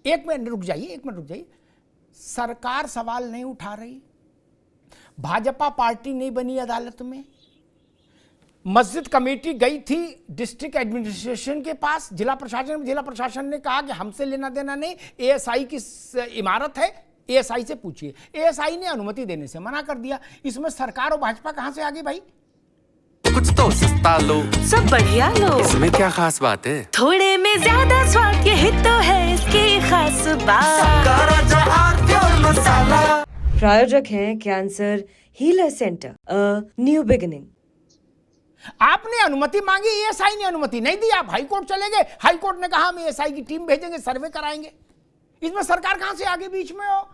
एक मिनट रुक जाइए। सरकार सवाल नहीं उठा रही, भाजपा पार्टी नहीं बनी अदालत में। मस्जिद कमेटी गई थी डिस्ट्रिक्ट एडमिनिस्ट्रेशन के पास, जिला प्रशासन ने कहा कि हमसे लेना देना नहीं, एएसआई की इमारत है, एएसआई से पूछिए। एएसआई ने अनुमति देने से मना कर दिया। इसमें सरकार और भाजपा कहां से आ गई भाई? कुछ तो सस्ता लो, सब बढ़िया लो, इसमें क्या खास बात है? थोड़े में ज्यादा स्वाद, यही तो है इसकी खास बात। प्रायोजक हैं cancer healer centre, new beginning. आपने अनुमति मांगी, एएसआई ने अनुमति नहीं दी, आप हाईकोर्ट चले गए। हाईकोर्ट ने कहा हम एएसआई की टीम भेजेंगे, सर्वे कराएंगे। इसमें सरकार कहां से आगे बीच में हो?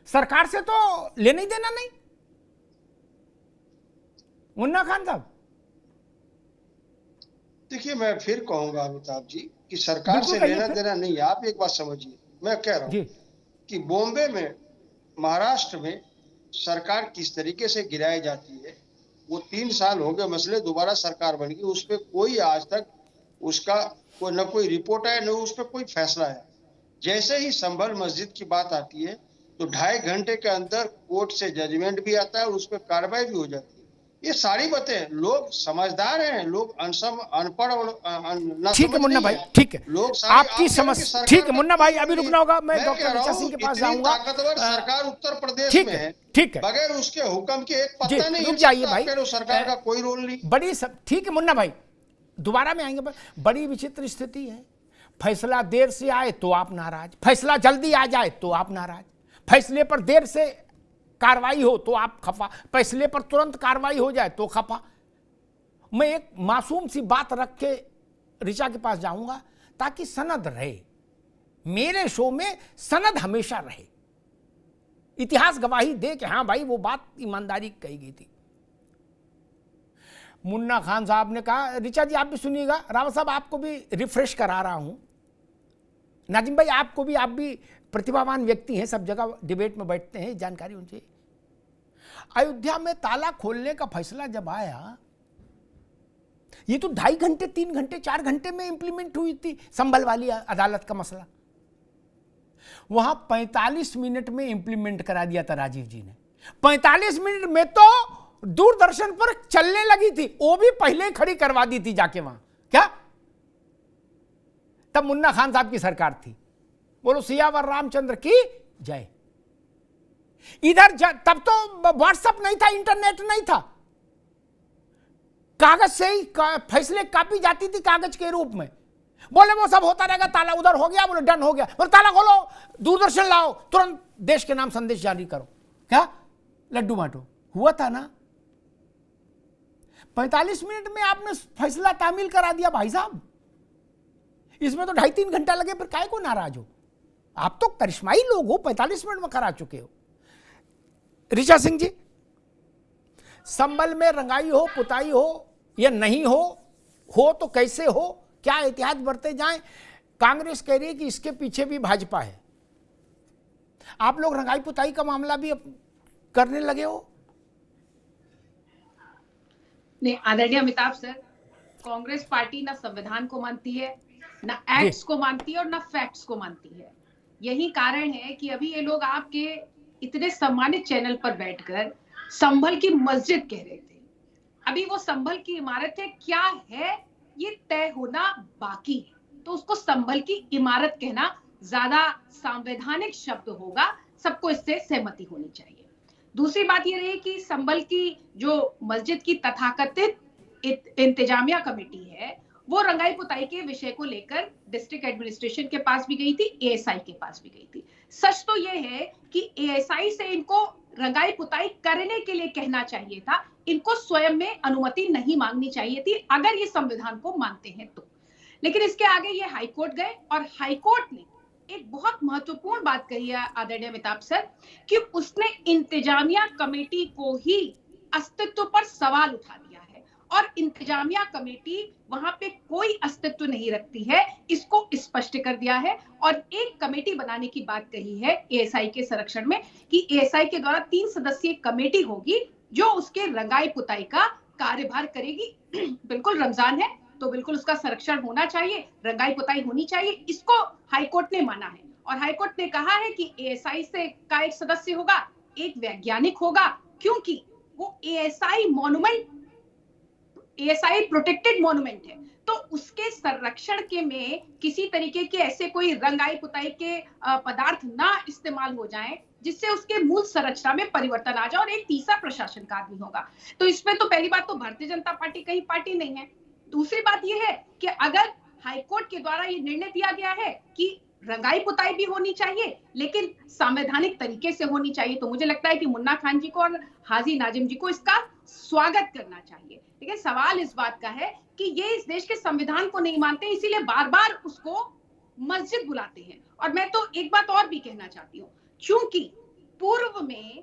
सरकार से तो लेना ही देना नहीं। मुन्ना खान साहब, देखिए मैं फिर कहूंगा अमिताभ जी कि सरकार से लेना देना नहीं। आप एक बात समझिए, मैं कह रहा हूं कि बॉम्बे में, महाराष्ट्र में सरकार किस तरीके से गिराई जाती है। वो 3 साल हो गए मसले, दोबारा सरकार बन गई, उस पर कोई आज तक उसका न कोई रिपोर्ट है, न उस पर कोई फैसला है। जैसे ही संभल मस्जिद की बात आती है तो 2.5 घंटे के अंदर कोर्ट से जजमेंट भी आता है और उस पर कार्रवाई भी हो जाती है। ये सारी बातें, लोग समझदार हैं, लोग अनपढ़ और ठीक है मुन्ना भाई, ठीक है, लोग आपकी समझ, ठीक है मुन्ना भाई, अभी रुकना होगा। मैं डॉक्टर ऋचा सिंह के पास जाऊंगा। ताकतवर सरकार उत्तर प्रदेश में है, ठीक है, बगैर उसके हुक्म के एक पत्ता नहीं रुक जाइए भाई, सरकार का कोई रोल नहीं। बड़ी सब ठीक है मुन्ना भाई, दोबारा में आएंगे। बड़ी विचित्र स्थिति है। फैसला देर से आए तो आप नाराज, फैसला जल्दी आ जाए तो आप नाराज, फैसले पर देर से कार्रवाई हो तो आप खफा, फैसले पर तुरंत कार्रवाई हो जाए तो खफा। मैं एक मासूम सी बात रख के ऋचा के पास जाऊंगा ताकि सनद रहे, मेरे शो में सनद हमेशा रहे, इतिहास गवाही दे कि हां भाई वो बात ईमानदारी कही गई थी। मुन्ना खान साहब ने कहा, ऋचा जी आप भी सुनिएगा, रावत साहब आपको भी रिफ्रेश करा रहा हूं, नाजिम भाई आपको भी, आप भी प्रतिभावान व्यक्ति हैं, सब जगह डिबेट में बैठते हैं, जानकारी उनसे। अयोध्या में ताला खोलने का फैसला जब आया, ये तो 2.5 घंटे, 3 घंटे, 4 घंटे में इंप्लीमेंट हुई थी संभल वाली अदालत का मसला। वहां 45 मिनट में इंप्लीमेंट करा दिया था राजीव जी ने। 45 मिनट में तो दूरदर्शन पर चलने लगी थी, वो भी पहले खड़ी करवा दी थी जाके वहां। क्या तब मुन्ना खान साहब की सरकार थी। बोलो सियावर रामचंद्र की जय। इधर तब तो व्हाट्सएप नहीं था, इंटरनेट नहीं था, कागज से ही फैसले कापी जाती थी, कागज के रूप में। बोले वो सब होता रहेगा, ताला उधर हो गया, बोले डन हो गया, बोले ताला खोलो, दूरदर्शन लाओ, तुरंत देश के नाम संदेश जारी करो। क्या लड्डू बांटो, हुआ था ना? 45 मिनट में आपने फैसला तामील करा दिया भाई साहब। इसमें तो 2.5-3 घंटा लगे, फिर काहे को नाराज हो? आप तो करिश्माई लोग हो, 45 मिनट में करा चुके हो। ऋचा सिंह जी, संभल में रंगाई हो, पुताई हो या नहीं हो तो कैसे हो, क्या एहतियात बरते जाएं? कांग्रेस कह रही है कि इसके पीछे भी भाजपा है। आप लोग रंगाई पुताई का मामला भी करने लगे हो? नहीं आदरणीय अमिताभ सर, कांग्रेस पार्टी ना संविधान को मानती है, ना एक्ट्स को मानती है और ना फैक्ट्स को मानती है। यही कारण है कि अभी ये लोग आपके इतने सम्मानित चैनल पर बैठकर संभल की मस्जिद कह रहे थे। अभी वो संभल की इमारत है क्या है ये तय होना बाकी है, तो उसको संभल की इमारत कहना ज्यादा संवैधानिक शब्द होगा, सबको इससे सहमति होनी चाहिए। दूसरी बात ये रही कि संभल की जो मस्जिद की तथाकथित इंतजामिया कमेटी है, वो रंगाई पुताई के विषय को लेकर डिस्ट्रिक्ट एडमिनिस्ट्रेशन के पास भी गई थी, एएसआई के पास भी गई थी। सच तो ये है कि एएसआई से इनको रंगाई पुताई करने के लिए कहना चाहिए था, इनको स्वयं में अनुमति नहीं मांगनी चाहिए थी, अगर ये संविधान को मानते हैं तो। लेकिन इसके आगे ये हाईकोर्ट गए और हाईकोर्ट ने एक बहुत महत्वपूर्ण बात कही है आदरणीय अमिताभ सर, कि उसने इंतजामिया कमेटी को ही अस्तित्व पर सवाल उठा दिया है और इंतजामिया कमेटी वहां पे कोई अस्तित्व नहीं रखती है, इसको स्पष्ट कर दिया है। और एक कमेटी बनाने की बात कही है एएसआई के संरक्षण में कि एएसआई के द्वारा 3 सदस्यीय कमेटी होगी जो उसके रंगाई पुताई का कार्यभार करेगी। बिल्कुल रमजान है तो बिल्कुल उसका संरक्षण होना चाहिए, रंगाई पुताई होनी चाहिए। इसको हाईकोर्ट ने माना है और हाईकोर्ट ने कहा है कि एएसआई से का एक सदस्य होगा, एक वैज्ञानिक होगा, क्योंकि वो ASI monument, ASI protected monument है, तो उसके संरक्षण के में किसी तरीके के ऐसे कोई रंगाई पुताई के पदार्थ ना इस्तेमाल हो जाएं जिससे उसके मूल संरचना में परिवर्तन आ जाए। और एक तीसरा प्रशासन का आदमी होगा। तो इसमें तो पहली बात तो भारतीय जनता पार्टी कहीं पार्टी नहीं है। दूसरी बात यह है कि अगर हाईकोर्ट के द्वारा ये निर्णय दिया गया है कि रंगाई पुताई भी होनी चाहिए लेकिन संवैधानिक तरीके से होनी चाहिए, तो मुझे लगता है कि मुन्ना खान जी को और हाजी नाजिम जी को इसका स्वागत करना चाहिए। लेकिन सवाल इस बात का है कि ये इस देश के संविधान को नहीं मानते, इसीलिए बार बार उसको मस्जिद बुलाते हैं। और मैं तो एक बात और भी कहना चाहती हूँ, चूंकि पूर्व में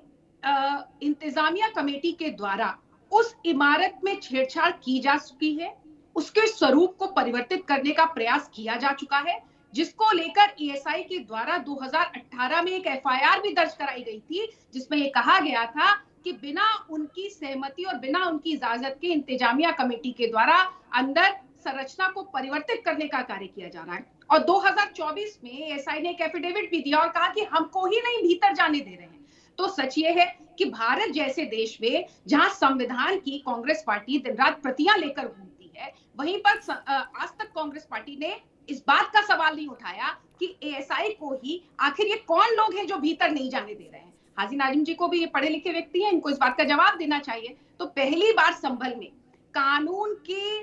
इंतजामिया कमेटी के द्वारा उस इमारत में छेड़छाड़ की जा चुकी है, उसके स्वरूप को परिवर्तित करने का प्रयास किया जा चुका है, जिसको लेकर ईएसआई के द्वारा 2018 में एक एफआईआर भी दर्ज कराई गई थी, जिसमें ये कहा गया था कि बिना उनकी सहमति और बिना उनकी इजाजत के इंतजामिया कमेटी के द्वारा अंदर संरचना को परिवर्तित करने का कार्य किया जा रहा है। और 2024 में एएसआई ने एक एफिडेविट भी दिया और कहा कि हमको ही नहीं भीतर जाने दे रहे हैं। तो सच ये है कि भारत जैसे देश में जहां संविधान की कांग्रेस पार्टी दिन रात प्रतियां लेकर घूमती है, वहीं पर आज तक कांग्रेस पार्टी ने इस बात का सवाल नहीं उठाया कि एएसआई को ही आखिर ये कौन लोग हैं जो भीतर नहीं जाने दे रहे हैं। हाजी नाजिम जी को भी ये पढ़े लिखे व्यक्ति हैं, इनको इस बात का जवाब देना चाहिए। तो पहली बार संभल में कानून के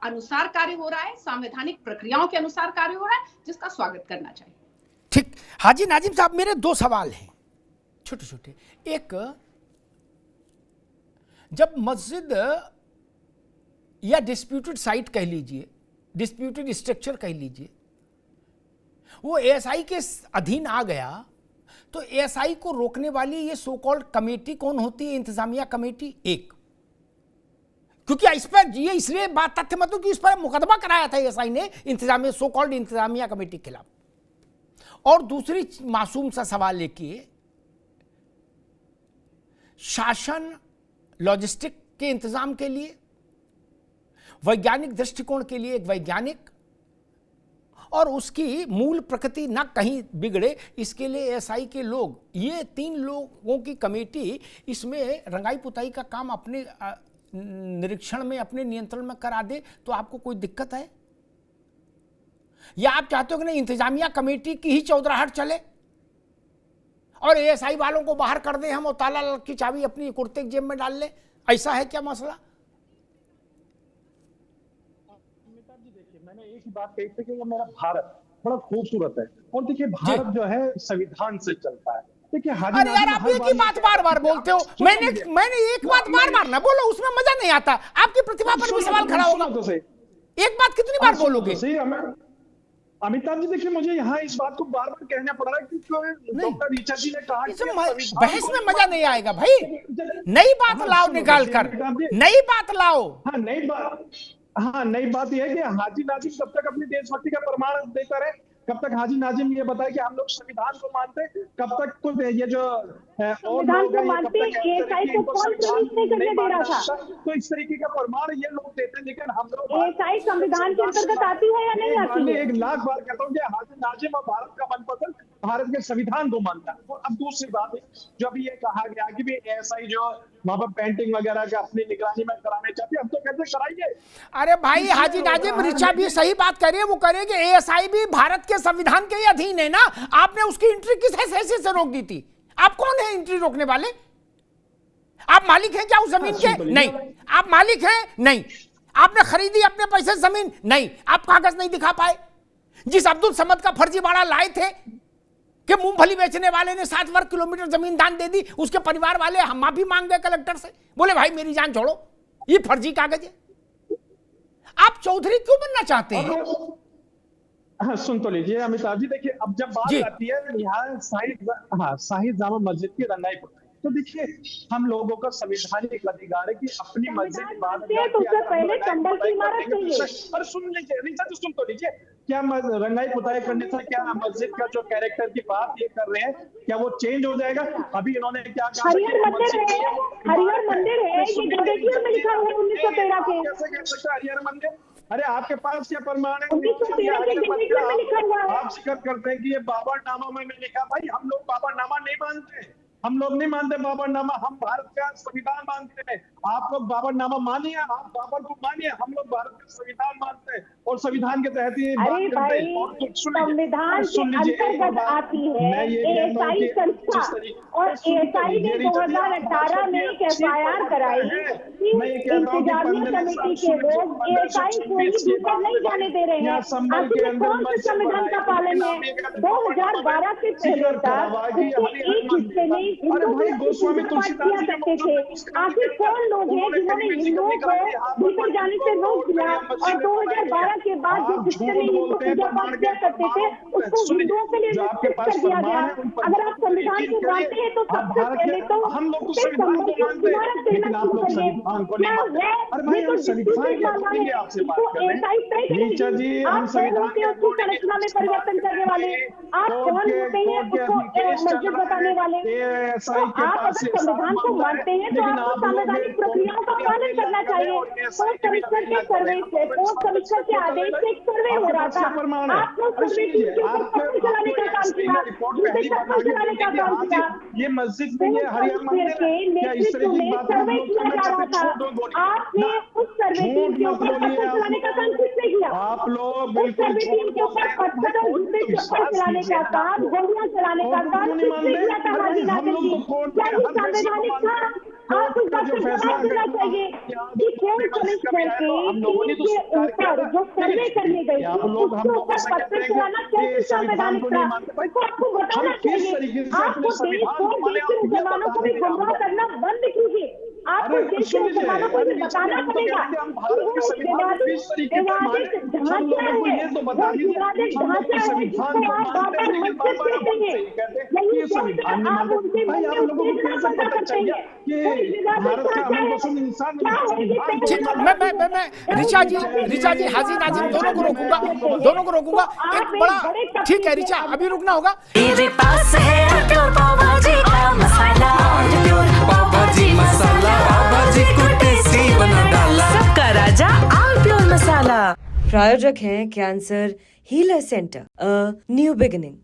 अनुसार कार्य हो रहा है, संवैधानिक प्रक्रियाओं के अनुसार कार्य हो रहा है, जिसका स्वागत करना चाहिए। ठीक, हाजी नाजिम साहब, मेरे दो सवाल हैं छोटे छोटे। एक, जब मस्जिद या डिस्प्यूटेड साइट कह लीजिए, डिस्प्यूटेड स्ट्रक्चर कह लीजिए, वो एएसआई के अधीन आ गया, तो एएसआई को रोकने वाली ये सो कॉल्ड कमेटी कौन होती है? इंतजामिया कमेटी। एक, क्योंकि इस पर ये इसलिए बात तथ्य मतलब कि इस पर मुकदमा कराया था एएसआई ने इंतजामिया, सो कॉल्ड इंतजामिया कमेटी के खिलाफ। और दूसरी मासूम सा सवाल एक ही, शासन लॉजिस्टिक के इंतजाम के लिए, वैज्ञानिक दृष्टिकोण के लिए एक वैज्ञानिक, और उसकी मूल प्रकृति ना कहीं बिगड़े, इसके लिए एएसआई के लोग, ये 3 लोगों की कमेटी इसमें रंगाई पुताई का काम अपने निरीक्षण में, अपने नियंत्रण में करा दे, तो आपको कोई दिक्कत है? या आप चाहते हो कि नहीं, इंतजामिया कमेटी की ही चौधराहट चले और एएसआई वालों को बाहर कर दें हम और ताला की चाबी अपनी कुर्ते की जेब में डाल लें? ऐसा है क्या मसला? मैंने एक ही बात कही थी कि वो मेरा भारत बड़ा खूबसूरत है, और देखिए भारत जो है संविधान से चलता है। देखिए, अरे यार, आप एक ही बात बार बार बोलते हो। मैंने एक बात बार बार ना बोलो, उसमें मजा नहीं आता। आपकी प्रतिभा पर भी सवाल खड़ा होगा। एक बात कितनी बार बोलोगे? अमिताभ जी, देखिए मुझे यहाँ इस बात को बार बार कहना पड़ रहा है कि डॉक्टर ऋचा जी ने कहा कि बहस में मजा नहीं आएगा भाई। नई बात लाओ, निकाल कर नई बात लाओ। नई बात यह है कि हाजी नाजिम कब तक अपनी देशभक्ति का प्रमाण देता रहे, कब तक हाजी नाजिम ये बताए कि हम लोग संविधान को मानते, कब तक कुछ ये जो संविधान को मानते, एएसआई को कौन प्रवेश नहीं करने दे रहा था? तो इस तरीके का प्रमाण ये लोग देते हैं, लेकिन हम लोग एएसआई संविधान के अंतर्गत आती है या नहीं आती है? 1 लाख बार कहता हूँ कि हाजी नाजिम और भारत का मनपसंद भारत के संविधान को मानता है। और अब दूसरी बात है, जो अभी ये कहा गया कि भी एएसआई जो वहां पर पेंटिंग वगैरह का अपनी निगरानी में कराने चाहते हैं, हम तो कहते कराइए। अरे भाई, हाजी नाजिम, ऋचा भी सही बात कर रही है, वो करेगी। एएसआई भी भारत के संविधान के अधीन है ना। आपने उसकी एंट्री किस हैसियत से रोक दी थी? आप कौन है एंट्री रोकने वाले? आप मालिक हैं क्या उस जमीन के? नहीं। आप मालिक हैं? नहीं। आपने खरीदी अपने पैसे से जमीन? नहीं। आप कागज नहीं दिखा पाए। जिस अब्दुल समद का फर्जीवाड़ा लाए थे कि मूंगफली बेचने वाले ने 7 वर्ग किलोमीटर जमीन दान दे दी, उसके परिवार वाले हम माफी मांग गए कलेक्टर से, बोले भाई मेरी जान छोड़ो, ये फर्जी कागज है। आप चौधरी क्यों बनना चाहते हैं? हाँ, सुन तो लीजिए अमिताभ जी, देखिए अब जब बात आती है यहाँ शाही जामा मस्जिद की रंगाई पुताई, तो देखिए हम लोगों का संवैधानिक अधिकार है कि अपनी मस्जिद तो उससे पहले संभल की इमारत चाहिए। और सुन लीजिए रीचा जी, सुन तो लीजिए, क्या रंगाई पुताई करने से क्या मस्जिद का जो कैरेक्टर की बात ये कर रहे हैं, क्या वो चेंज हो जाएगा? अभी इन्होंने क्या कहा, हरिहर मंदिर है, हरिहर मंदिर है, ये जगदीशपुर में लिखा हुआ है 1913 के। कैसे कह सकते हरिहर मंदिर? अरे आपके पास क्या प्रमाण है? 1913 के डिक्लेरेशन में लिखा हुआ है। आप जिक्र करते हैं कि ये बाबरनामा में लिखा। भाई हम लोग बाबरनामा नहीं मानते, हम लोग नहीं मानते बाबरनामा, हम भारत का संविधान मानते हैं। आप लोग बाबरनामा मानिए, आप बाबर को मानिए, हम लोग भारत का संविधान मानते हैं और संविधान के तहत ये बात अरे करते भाई, हैं। और संविधान के अंतर्गत आती है एएसआई संस्था, और एएसआई ने 2018 में एक एफआईआर कराई कि इंतजामिया कमेटी के लोग एएसआई को ही भीतर नहीं जाने दे रहे हैं। आखिर कौन से संविधान का पालन है? 2012 से पहले तक उसके एक हिस्से में हिंदू किया करते थे। आखिर कौन लोग हैं जिन्होंने हिंदुओं को भीतर जाने से रोक दिया, और 2012 के बाद जो हिस्से में हिंदू पूजा पाठ किया करते थे उसको हिंदुओं के लिए निश्चित कर दिया गया। अगर आप संविधान को मानते हैं तो सबसे पहले तो हम लोग संविधान को मानते हैं, लेकिन आप लोग संविधान को नहीं मानते। अरे भाई हम संविधान के लिए आपसे बात कर रहे हैं। नीचा जी, हम संविधान के संरचना में परिवर्तन करने वाले आप कौन होते हैं उसको मस्जिद बताने वाले? आप अगर संविधान को मानते हैं तो आपको संवैधानिक प्रक्रियाओं का पालन करना चाहिए। पोस्ट कमिश्नर के सर्वे से, पोस्ट कमिश्नर के आदेश से एक सर्वे हो रहा था, आपने सर्वे टीम के ऊपर पत्र चलाने का काम किया, उनसे चक्कर चलाने का काम किया। ये मस्जिद में के नेतृत्व में सर्वे किया जा रहा था, आपने उस सर्वे टीम के ऊपर पत्र चलाने का काम किसने किया? आप लोग उस सर्वे टीम के ऊपर पत्थर और जूते चप्पल चलाने का काम, गोलियां चलाने का काम किसने किया था? हाजी नाजिम जी, क्या ये संवैधानिक था? आप इस बात पर जवाब देना चाहिए कि पोस्ट कमिश्नर के ऊपर जो सर्वे करने गई उसके ऊपर पत्र चलाना कैसे संवैधानिक था? उसको आपको बताना चाहिए। आपको देश को, देश के मुसलमानों को भी गुमराह करना बंद कीजिए। आपको देश के मुसलमानों को भी बताना पड़ेगा कि वो विवादित ढांचा है, वो विवादित ढांचा है जिसको आप बाबर मस्जिद कहते हैं। यही सोचकर आप उनके मन में उत्तेजना पैदा करते हैं। मैं ऋचा जी हाजी नाजिम दोनों को रोकूंगा। एक बड़ा ठीक है ऋचा, अभी रुकना होगा। मेरे पास है प्योर पाव भाजी का मसाला, पाव भाजी मसाला, पाव भाजी को टेस्टी बना डाला, सबका राजा ऑल प्योर मसाला। प्रायोजक हैं cancer healer centre, a new beginning.